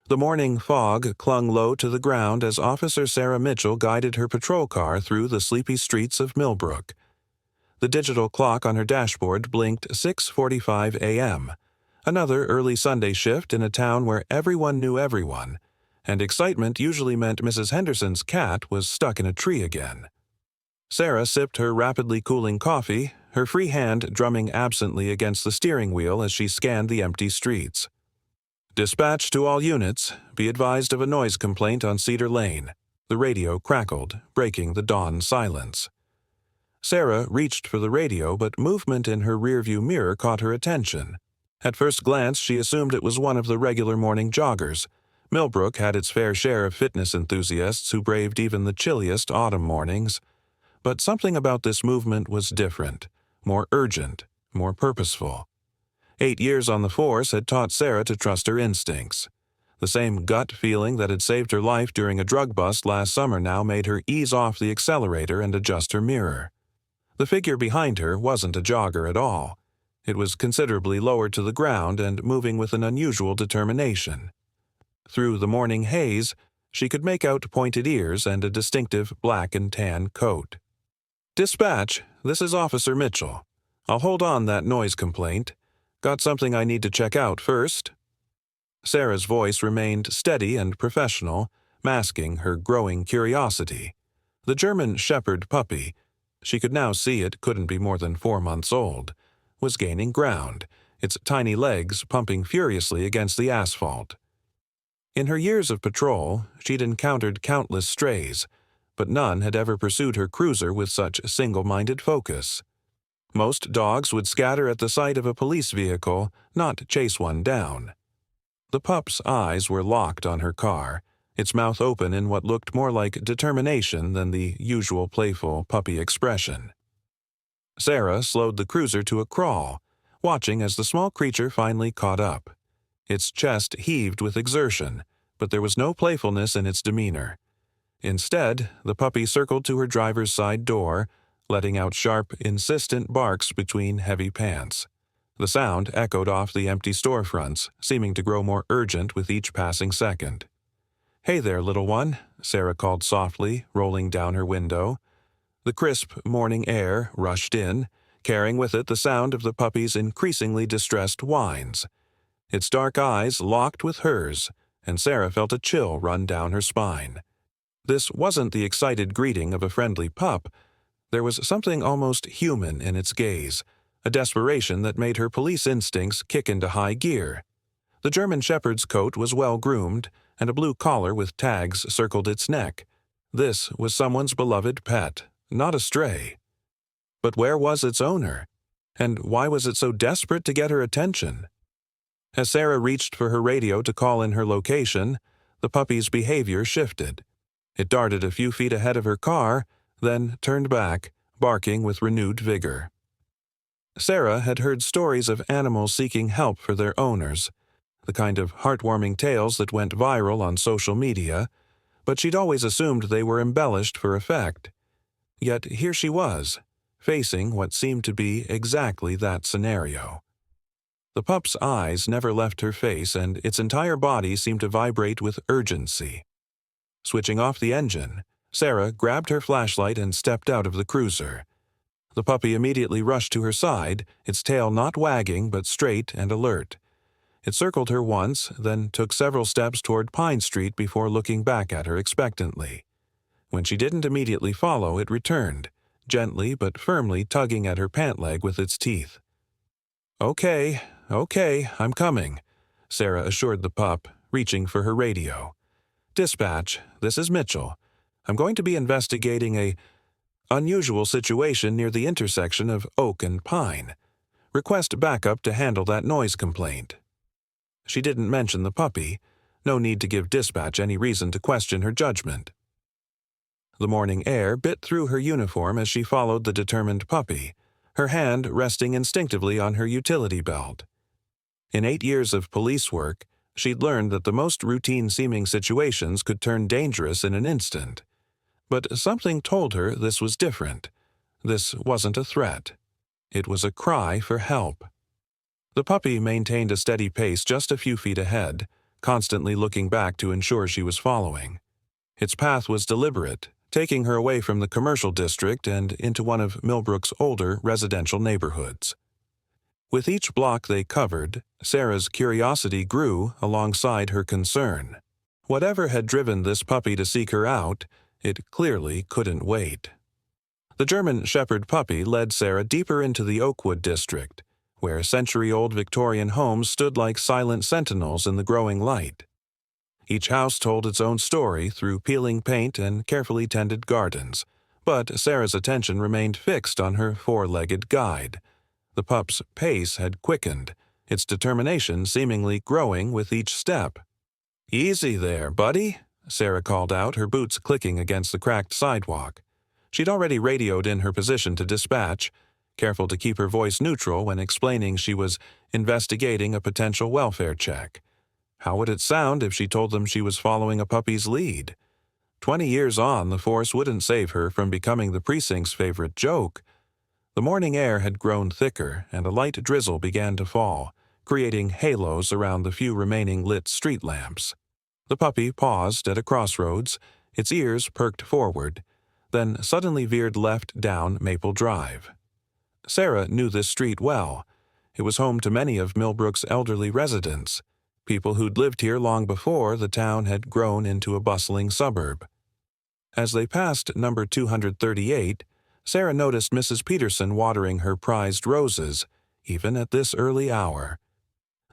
The morning fog clung low to the ground as Officer Sarah Mitchell guided her patrol car through the sleepy streets of Millbrook. The digital clock on her dashboard blinked 6:45 a.m., another early Sunday shift in a town where everyone knew everyone, and excitement usually meant Mrs. Henderson's cat was stuck in a tree again. Sarah sipped her rapidly cooling coffee, her free hand drumming absently against the steering wheel as she scanned the empty streets. "Dispatch to all units. Be advised of a noise complaint on Cedar Lane." The radio crackled, breaking the dawn silence. Sarah reached for the radio, but movement in her rearview mirror caught her attention. At first glance, she assumed it was one of the regular morning joggers. Millbrook had its fair share of fitness enthusiasts who braved even the chilliest autumn mornings. But something about this movement was different, more urgent, more purposeful. 8 years on the force had taught Sarah to trust her instincts. The same gut feeling that had saved her life during a drug bust last summer now made her ease off the accelerator and adjust her mirror. The figure behind her wasn't a jogger at all. It was considerably lower to the ground and moving with an unusual determination. Through the morning haze, she could make out pointed ears and a distinctive black and tan coat. "Dispatch, this is Officer Mitchell. I'll hold on that noise complaint. Got something I need to check out first." Sarah's voice remained steady and professional, masking her growing curiosity. The German Shepherd puppy, she could now see it couldn't be more than 4 months old, was gaining ground, its tiny legs pumping furiously against the asphalt. In her years of patrol, she'd encountered countless strays, but none had ever pursued her cruiser with such single-minded focus. Most dogs would scatter at the sight of a police vehicle, not chase one down. The pup's eyes were locked on her car, its mouth open in what looked more like determination than the usual playful puppy expression. Sarah slowed the cruiser to a crawl, watching as the small creature finally caught up. Its chest heaved with exertion, but there was no playfulness in its demeanor. Instead, the puppy circled to her driver's side door, letting out sharp, insistent barks between heavy pants. The sound echoed off the empty storefronts, seeming to grow more urgent with each passing second. "Hey there, little one," Sarah called softly, rolling down her window. The crisp morning air rushed in, carrying with it the sound of the puppy's increasingly distressed whines. Its dark eyes locked with hers, and Sarah felt a chill run down her spine. This wasn't the excited greeting of a friendly pup. There was something almost human in its gaze, a desperation that made her police instincts kick into high gear. The German Shepherd's coat was well-groomed, and a blue collar with tags circled its neck. This was someone's beloved pet, not a stray. But where was its owner? And why was it so desperate to get her attention? As Sarah reached for her radio to call in her location, the puppy's behavior shifted. It darted a few feet ahead of her car, then turned back, barking with renewed vigor. Sarah had heard stories of animals seeking help for their owners, the kind of heartwarming tales that went viral on social media, but she'd always assumed they were embellished for effect. Yet here she was, facing what seemed to be exactly that scenario. The pup's eyes never left her face, and its entire body seemed to vibrate with urgency. Switching off the engine, Sarah grabbed her flashlight and stepped out of the cruiser. The puppy immediately rushed to her side, its tail not wagging but straight and alert. It circled her once, then took several steps toward Pine Street before looking back at her expectantly. When she didn't immediately follow, it returned, gently but firmly tugging at her pant leg with its teeth. Okay, I'm coming," Sarah assured the pup, reaching for her radio. "Dispatch, this is Mitchell. I'm going to be investigating a unusual situation near the intersection of Oak and Pine. Request backup to handle that noise complaint." She didn't mention the puppy. No need to give dispatch any reason to question her judgment. The morning air bit through her uniform as she followed the determined puppy, her hand resting instinctively on her utility belt. In 8 years of police work, she'd learned that the most routine-seeming situations could turn dangerous in an instant. But something told her this was different. This wasn't a threat. It was a cry for help. The puppy maintained a steady pace just a few feet ahead, constantly looking back to ensure she was following. Its path was deliberate, taking her away from the commercial district and into one of Millbrook's older residential neighborhoods. With each block they covered, Sarah's curiosity grew alongside her concern. Whatever had driven this puppy to seek her out, it clearly couldn't wait. The German Shepherd puppy led Sarah deeper into the Oakwood district, where century-old Victorian homes stood like silent sentinels in the growing light. Each house told its own story through peeling paint and carefully tended gardens, but Sarah's attention remained fixed on her four-legged guide. The pup's pace had quickened, its determination seemingly growing with each step. "Easy there, buddy," Sarah called out, her boots clicking against the cracked sidewalk. She'd already radioed in her position to dispatch, careful to keep her voice neutral when explaining she was investigating a potential welfare check. How would it sound if she told them she was following a puppy's lead? 20 years on, the force wouldn't save her from becoming the precinct's favorite joke. The morning air had grown thicker, and a light drizzle began to fall, creating halos around the few remaining lit street lamps. The puppy paused at a crossroads, its ears perked forward, then suddenly veered left down Maple Drive. Sarah knew this street well. It was home to many of Millbrook's elderly residents, people who'd lived here long before the town had grown into a bustling suburb. As they passed number 238, Sarah noticed Mrs. Peterson watering her prized roses, even at this early hour.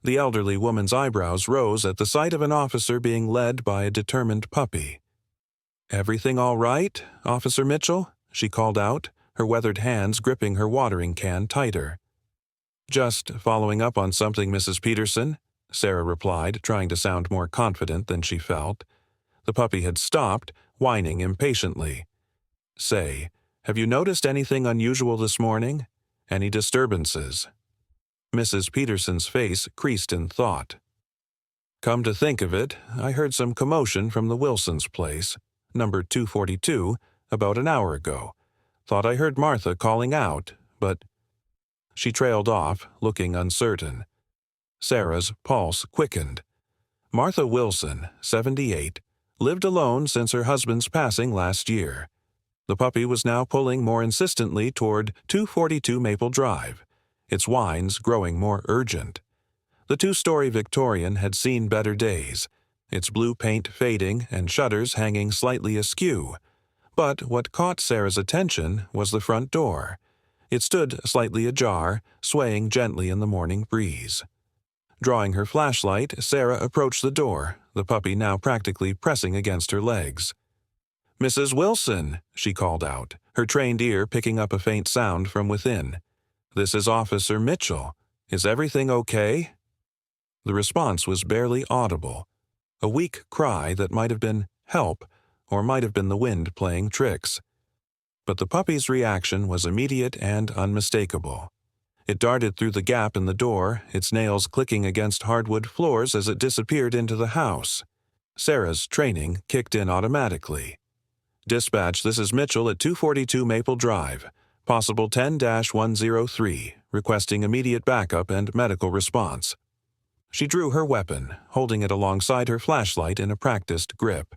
The elderly woman's eyebrows rose at the sight of an officer being led by a determined puppy. "Everything all right, Officer Mitchell?" she called out, her weathered hands gripping her watering can tighter. "Just following up on something, Mrs. Peterson," Sarah replied, trying to sound more confident than she felt. The puppy had stopped, whining impatiently. "Say, have you noticed anything unusual this morning? Any disturbances?" Mrs. Peterson's face creased in thought. "Come to think of it, I heard some commotion from the Wilsons' place, number 242, about an hour ago. Thought I heard Martha calling out, but—" She trailed off, looking uncertain. Sarah's pulse quickened. Martha Wilson, 78, lived alone since her husband's passing last year. The puppy was now pulling more insistently toward 242 Maple Drive, its whines growing more urgent. The two-story Victorian had seen better days, its blue paint fading and shutters hanging slightly askew. But what caught Sarah's attention was the front door. It stood slightly ajar, swaying gently in the morning breeze. Drawing her flashlight, Sarah approached the door, the puppy now practically pressing against her legs. "Mrs. Wilson," she called out, her trained ear picking up a faint sound from within. "This is Officer Mitchell. Is everything okay?" The response was barely audible, a weak cry that might have been "help," or might have been the wind playing tricks. But the puppy's reaction was immediate and unmistakable. It darted through the gap in the door, its nails clicking against hardwood floors as it disappeared into the house. Sarah's training kicked in automatically. "Dispatch, this is Mitchell at 242 Maple Drive, possible 10-103, requesting immediate backup and medical response." She drew her weapon, holding it alongside her flashlight in a practiced grip.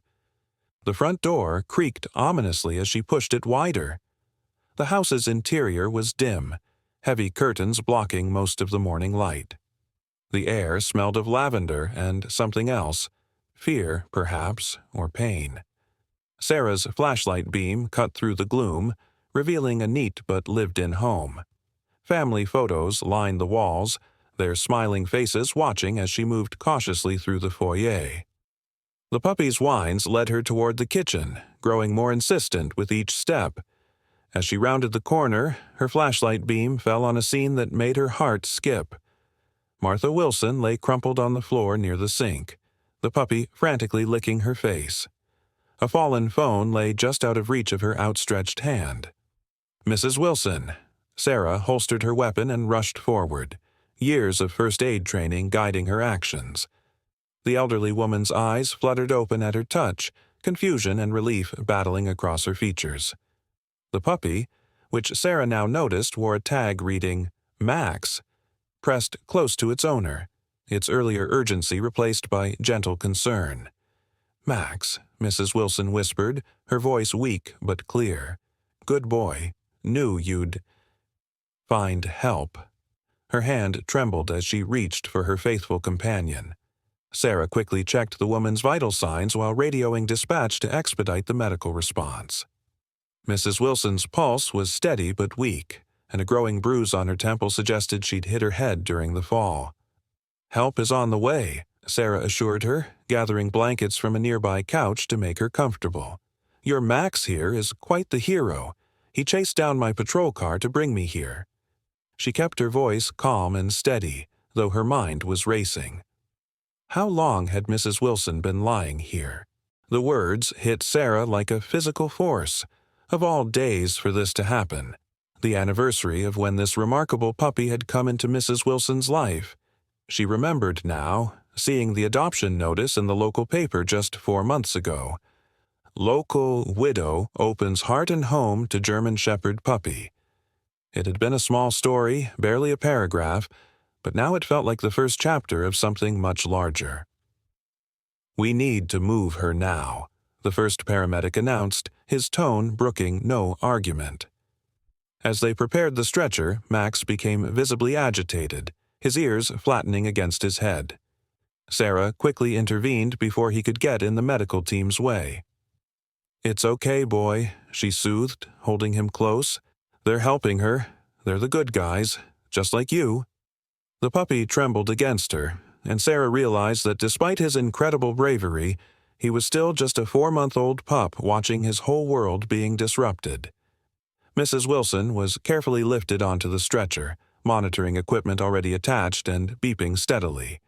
The front door creaked ominously as she pushed it wider. The house's interior was dim, heavy curtains blocking most of the morning light. The air smelled of lavender and something else, fear, perhaps, or pain. Sarah's flashlight beam cut through the gloom, revealing a neat but lived-in home. Family photos lined the walls, their smiling faces watching as she moved cautiously through the foyer. The puppy's whines led her toward the kitchen, growing more insistent with each step. As she rounded the corner, her flashlight beam fell on a scene that made her heart skip. Martha Wilson lay crumpled on the floor near the sink, the puppy frantically licking her face. A fallen phone lay just out of reach of her outstretched hand. "Mrs. Wilson." Sarah holstered her weapon and rushed forward, years of first aid training guiding her actions. The elderly woman's eyes fluttered open at her touch, confusion and relief battling across her features. The puppy, which Sarah now noticed wore a tag reading "Max," pressed close to its owner, its earlier urgency replaced by gentle concern. "Max," Mrs. Wilson whispered, her voice weak but clear. "Good boy. Knew you'd find help." Her hand trembled as she reached for her faithful companion. Sarah quickly checked the woman's vital signs while radioing dispatch to expedite the medical response. Mrs. Wilson's pulse was steady but weak, and a growing bruise on her temple suggested she'd hit her head during the fall. "Help is on the way," Sarah assured her, gathering blankets from a nearby couch to make her comfortable. "Your Max here is quite the hero. He chased down my patrol car to bring me here." She kept her voice calm and steady, though her mind was racing. How long had Mrs. Wilson been lying here? The words hit Sarah like a physical force. Of all days for this to happen, the anniversary of when this remarkable puppy had come into Mrs. Wilson's life. She remembered now, seeing the adoption notice in the local paper just 4 months ago. "Local widow opens heart and home to German Shepherd puppy." It had been a small story, barely a paragraph, but now it felt like the first chapter of something much larger. "We need to move her now," the first paramedic announced, his tone brooking no argument. As they prepared the stretcher, Max became visibly agitated, his ears flattening against his head. Sarah quickly intervened before he could get in the medical team's way. "It's okay, boy," she soothed, holding him close. "They're helping her. They're the good guys, just like you." The puppy trembled against her, and Sarah realized that despite his incredible bravery, he was still just a 4-month-old pup watching his whole world being disrupted. Mrs. Wilson was carefully lifted onto the stretcher, monitoring equipment already attached and beeping steadily.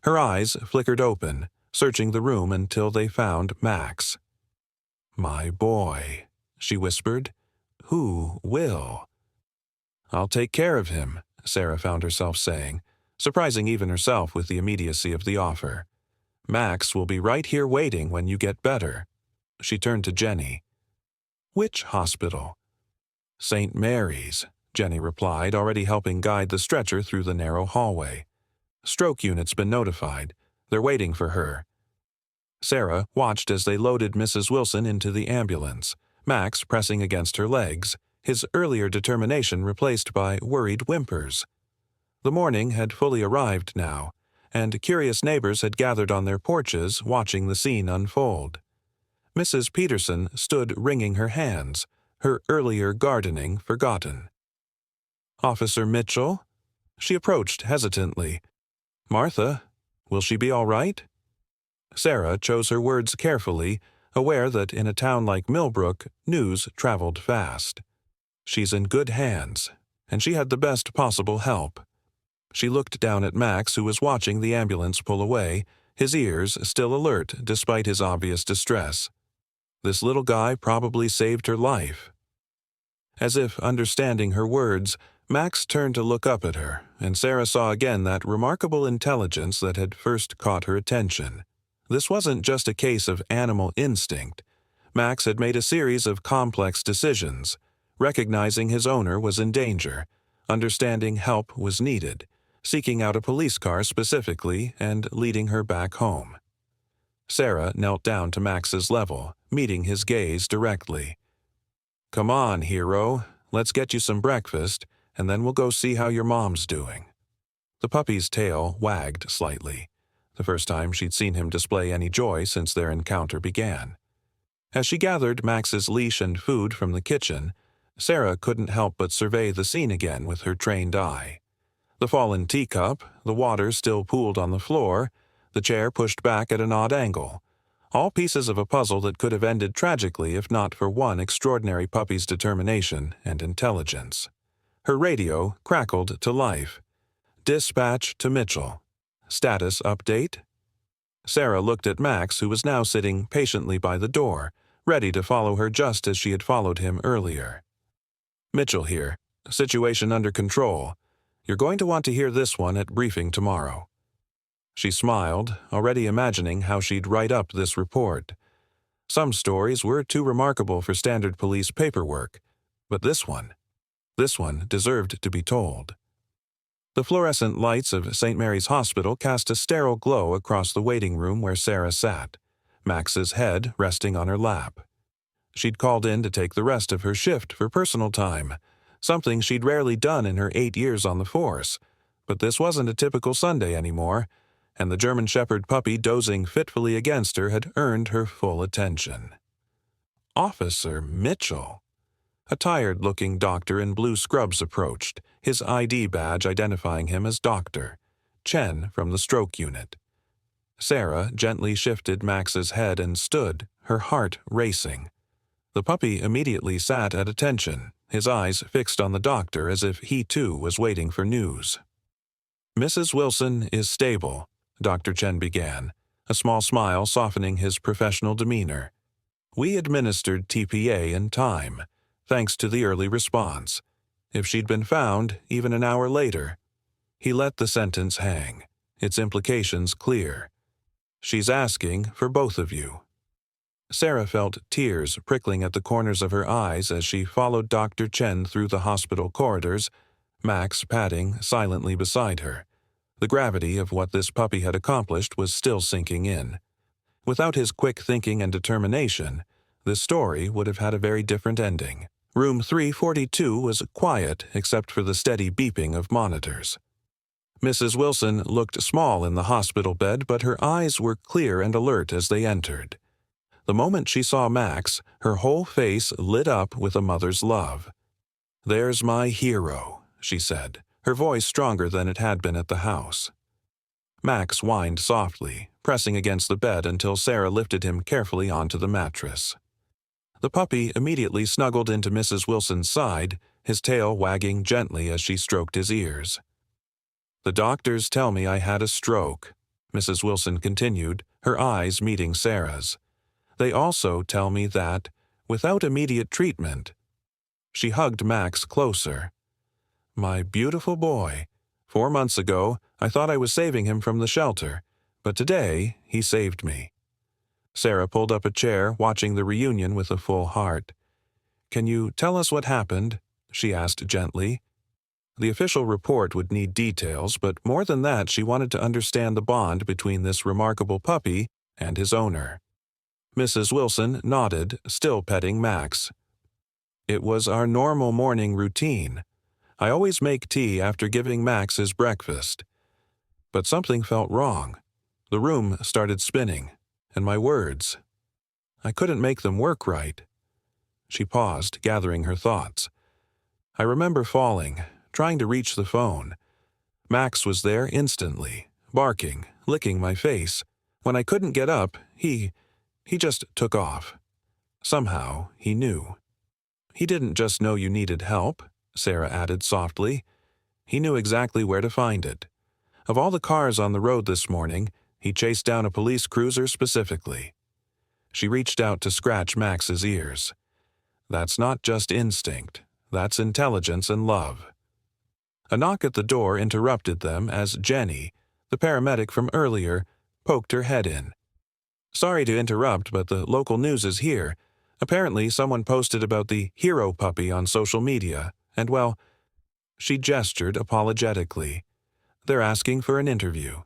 Her eyes flickered open, searching the room until they found Max. "My boy," she whispered. "Who will?" "I'll take care of him," Sarah found herself saying, surprising even herself with the immediacy of the offer. "Max will be right here waiting when you get better." She turned to Jenny. "Which hospital?" "St. Mary's," Jenny replied, already helping guide the stretcher through the narrow hallway. "Stroke unit's been notified. They're waiting for her." Sarah watched as they loaded Mrs. Wilson into the ambulance, Max pressing against her legs, his earlier determination replaced by worried whimpers. The morning had fully arrived now, and curious neighbors had gathered on their porches watching the scene unfold. Mrs. Peterson stood wringing her hands, her earlier gardening forgotten. "Officer Mitchell?" She approached hesitantly. "Martha, will she be all right?" Sarah chose her words carefully, aware that in a town like Millbrook, news traveled fast. "She's in good hands, and she had the best possible help." She looked down at Max, who was watching the ambulance pull away, his ears still alert despite his obvious distress. This little guy probably saved her life. As if understanding her words, Max turned to look up at her, and Sarah saw again that remarkable intelligence that had first caught her attention. This wasn't just a case of animal instinct. Max had made a series of complex decisions, recognizing his owner was in danger, understanding help was needed, seeking out a police car specifically, and leading her back home. Sarah knelt down to Max's level, meeting his gaze directly. "Come on, hero. Let's get you some breakfast, and then we'll go see how your mom's doing." The puppy's tail wagged slightly, the first time she'd seen him display any joy since their encounter began. As she gathered Max's leash and food from the kitchen, Sarah couldn't help but survey the scene again with her trained eye. The fallen teacup, the water still pooled on the floor, the chair pushed back at an odd angle, all pieces of a puzzle that could have ended tragically if not for one extraordinary puppy's determination and intelligence. Her radio crackled to life. "Dispatch to Mitchell. Status update?" Sarah looked at Max, who was now sitting patiently by the door, ready to follow her just as she had followed him earlier. "Mitchell here. Situation under control. You're going to want to hear this one at briefing tomorrow." She smiled, already imagining how she'd write up this report. Some stories were too remarkable for standard police paperwork, but this one deserved to be told. The fluorescent lights of St. Mary's Hospital cast a sterile glow across the waiting room where Sarah sat, Max's head resting on her lap. She'd called in to take the rest of her shift for personal time, something she'd rarely done in her 8 years on the force. But this wasn't a typical Sunday anymore, and the German Shepherd puppy dozing fitfully against her had earned her full attention. Officer Mitchell. A tired-looking doctor in blue scrubs approached, his ID badge identifying him as Dr. Chen from the stroke unit. Sarah gently shifted Max's head and stood, her heart racing. The puppy immediately sat at attention, his eyes fixed on the doctor as if he too was waiting for news. "Mrs. Wilson is stable," Dr. Chen began, a small smile softening his professional demeanor. "We administered TPA in time, thanks to the early response. If she'd been found, even an hour later—" He let the sentence hang, its implications clear. "She's asking for both of you." Sarah felt tears prickling at the corners of her eyes as she followed Dr. Chen through the hospital corridors, Max padding silently beside her. The gravity of what this puppy had accomplished was still sinking in. Without his quick thinking and determination, this story would have had a very different ending. Room 342 was quiet except for the steady beeping of monitors. Mrs. Wilson looked small in the hospital bed, but her eyes were clear and alert as they entered. The moment she saw Max, her whole face lit up with a mother's love. "There's my hero," she said, her voice stronger than it had been at the house. Max whined softly, pressing against the bed until Sarah lifted him carefully onto the mattress. The puppy immediately snuggled into Mrs. Wilson's side, his tail wagging gently as she stroked his ears. "The doctors tell me I had a stroke," Mrs. Wilson continued, her eyes meeting Sarah's. "They also tell me that, without immediate treatment—" She hugged Max closer. "My beautiful boy. 4 months ago, I thought I was saving him from the shelter, but today he saved me." Sarah pulled up a chair, watching the reunion with a full heart. "Can you tell us what happened?" she asked gently. The official report would need details, but more than that, she wanted to understand the bond between this remarkable puppy and his owner. Mrs. Wilson nodded, still petting Max. "It was our normal morning routine. I always make tea after giving Max his breakfast. But something felt wrong. The room started spinning, and my words, I couldn't make them work right." She paused, gathering her thoughts. "I remember falling, trying to reach the phone. Max was there instantly, barking, licking my face. When I couldn't get up, he just took off. Somehow, he knew." "He didn't just know you needed help," Sarah added softly. "He knew exactly where to find it. Of all the cars on the road this morning, he chased down a police cruiser specifically." She reached out to scratch Max's ears. "That's not just instinct. That's intelligence and love." A knock at the door interrupted them as Jenny, the paramedic from earlier, poked her head in. "Sorry to interrupt, but the local news is here. Apparently someone posted about the hero puppy on social media, and well," she gestured apologetically, "they're asking for an interview."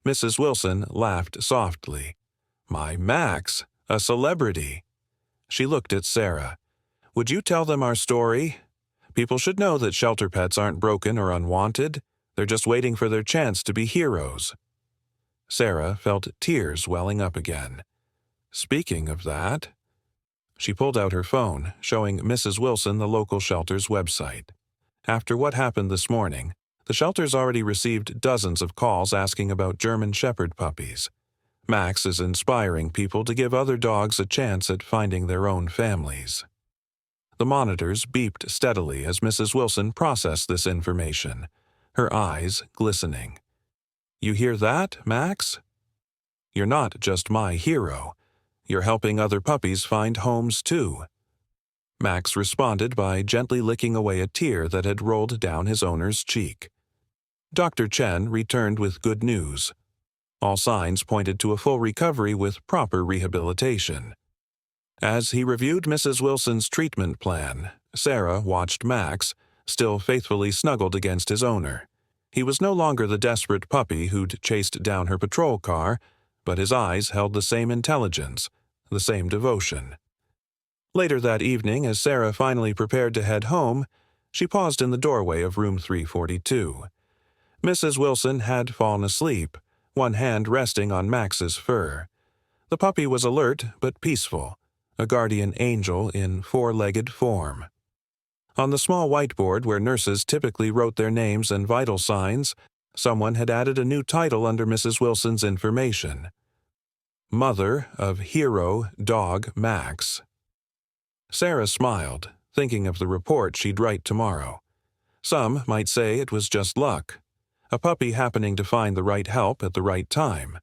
Mrs. Wilson laughed softly. "My Max, a celebrity." She looked at Sarah. "Would you tell them our story? People should know that shelter pets aren't broken or unwanted. They're just waiting for their chance to be heroes." Sarah felt tears welling up again. "Speaking of that—" She pulled out her phone, showing Mrs. Wilson the local shelter's website. After what happened this morning, the shelter's already received dozens of calls asking about German Shepherd puppies. Max is inspiring people to give other dogs a chance at finding their own families. The monitors beeped steadily as Mrs. Wilson processed this information, her eyes glistening. "You hear that, Max? You're not just my hero. You're helping other puppies find homes too." Max responded by gently licking away a tear that had rolled down his owner's cheek. Dr. Chen returned with good news. All signs pointed to a full recovery with proper rehabilitation. As he reviewed Mrs. Wilson's treatment plan, Sarah watched Max, still faithfully snuggled against his owner. He was no longer the desperate puppy who'd chased down her patrol car, but his eyes held the same intelligence, the same devotion. Later that evening, as Sarah finally prepared to head home, she paused in the doorway of room 342. Mrs. Wilson had fallen asleep, one hand resting on Max's fur. The puppy was alert but peaceful, a guardian angel in four-legged form. On the small whiteboard where nurses typically wrote their names and vital signs, someone had added a new title under Mrs. Wilson's information: Mother of Hero Dog Max. Sarah smiled, thinking of the report she'd write tomorrow. Some might say it was just luck, a puppy happening to find the right help at the right time.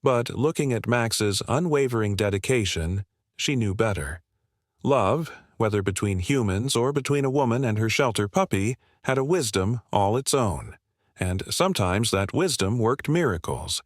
But looking at Max's unwavering dedication, she knew better. Love, whether between humans or between a woman and her shelter puppy, had a wisdom all its own, and sometimes that wisdom worked miracles,